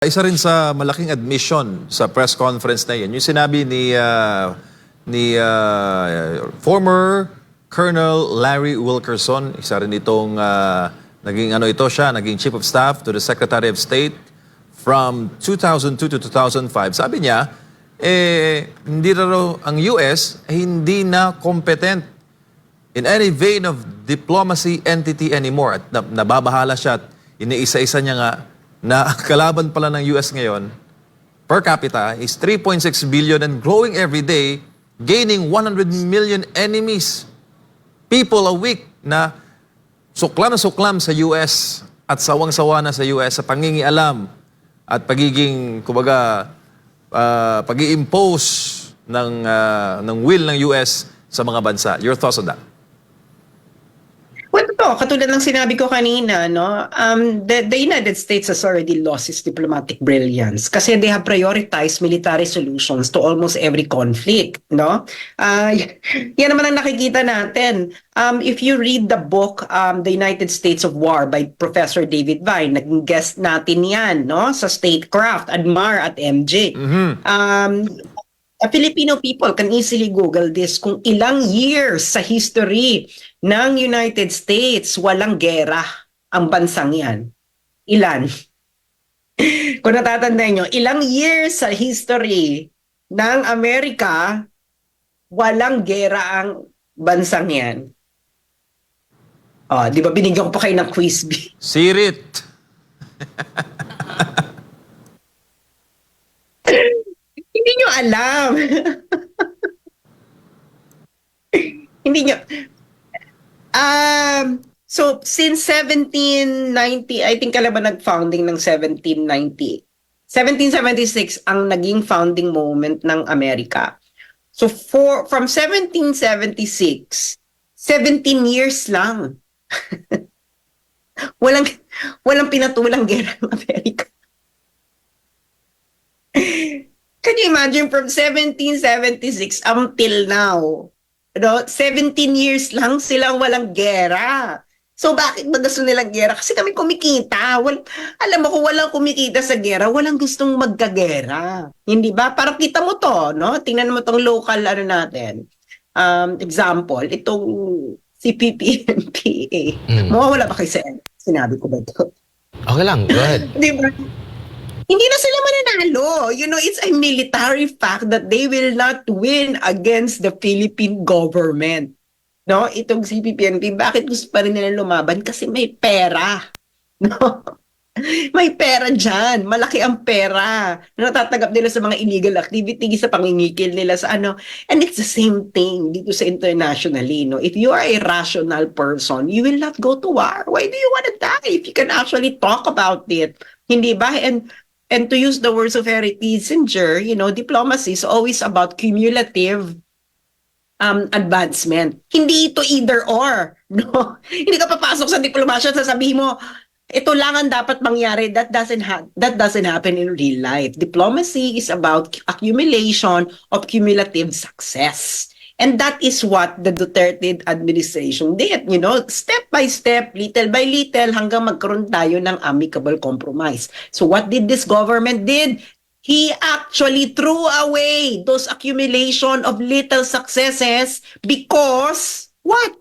Isa rin sa malaking admission sa press conference na yun, yung sinabi ni former Colonel Larry Wilkerson, isa rin itong naging Chief of Staff to the Secretary of State from 2002 to 2005. Sabi niya, hindi raw ang US hindi na competent in any vein of diplomacy entity anymore. At nababahala siya at iniisa-isa niya nga na kalaban pala ng US ngayon per capita is 3.6 billion and growing every day, gaining 100 million enemies. People a week na suklam sa US at sawang-sawa na sa US sa pangingialam at pagiging, pag-i-impose ng will ng US sa mga bansa. Your thoughts on that? Well, katulad ng sinabi ko kanina, no, the United States has already lost its diplomatic brilliance kasi they have prioritized military solutions to almost every conflict, no? Yan naman ang nakikita natin. If you read the book, The United States of War by Professor David Vine, naging guest natin yan, no, sa Statecraft, Admar at MJ. Filipino people can easily Google this kung ilang years sa history ng United States walang gera ang bansang yan. Ilan? Kung natatandaan nyo, ilang years sa history ng Amerika walang gera ang bansang yan. Oh, di ba binigyan ko pa kayo ng quiz bee? Sirit! Hindi nyo alam. Hindi nyo. So, since 1790, I think kailan ba nag-founding ng 1790? 1776 ang naging founding moment ng Amerika. So, from 1776, 17 years lang. walang pinatulang gera ng Amerika. Can you imagine from 1776 until now? No, 17 years lang silang walang gera. So bakit ba gusto nilang gera? Kasi kami kumikita. Alam mo kung walang kumikita sa gera, walang gustong magkagera. Hindi ba? Parang kita mo to, no? Tingnan mo tong local natin. Example, itong CPP-MPA. Mawawala ba kayo sa sinabi ko ba ito? Okay lang, go ahead. Di ba? Hindi na sila mananalo. You know, it's a military fact that they will not win against the Philippine government. No? Itong CPP-NP, bakit gusto pa rin nila lumaban? Kasi may pera. No? May pera dyan. Malaki ang pera. Natatanggap nila sa mga illegal activities, sa pangingikil nila sa ano. And it's the same thing dito sa internationally. No? If you are a rational person, you will not go to war. Why do you want to die if you can actually talk about it? Hindi ba? And to use the words of Henry Kissinger, you know, diplomacy is always about cumulative advancement. Hindi ito either or. No? Hindi ka papasok sa diplomasya at sasabihin mo, ito lang ang dapat mangyari. That doesn't happen in real life. Diplomacy is about accumulation of cumulative success. And that is what the Duterte administration did, you know, step by step, little by little, hanggang magkaroon tayo ng amicable compromise. So what did this government did? He actually threw away those accumulation of little successes because, what?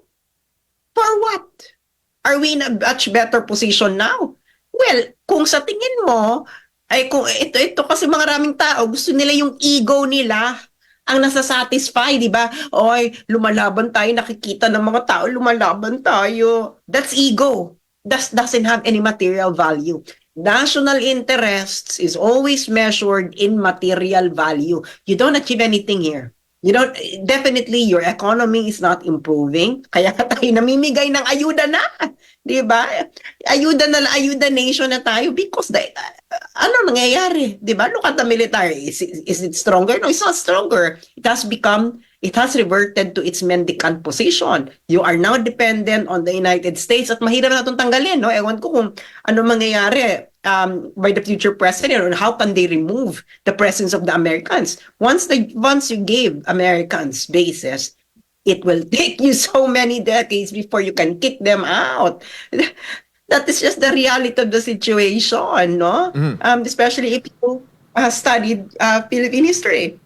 For what? Are we in a much better position now? Well, kung sa tingin mo, ay kung ito kasi mga raming tao, gusto nila yung ego nila, ang nasa-satisfy, di ba? Oy, lumalaban tayo, nakikita ng mga tao, lumalaban tayo. That's ego. That doesn't have any material value. National interests is always measured in material value. You don't achieve anything here. You don't, definitely your economy is not improving. Kaya tayo namimigay ng ayuda na. Di ba? Ayuda nation na tayo because ano nangyayari? Di ba? Look at the military. Is it stronger? No, it's not stronger. It has reverted to its mendicant position. You are now dependent on the United States at mahirap na itong tanggalin. No? Ewan ko kung ano mangyayari by the future president or how can they remove the presence of the Americans. Once you gave Americans bases, it will take you so many decades before you can kick them out. That is just the reality of the situation, no? Especially if you studied Philippine history.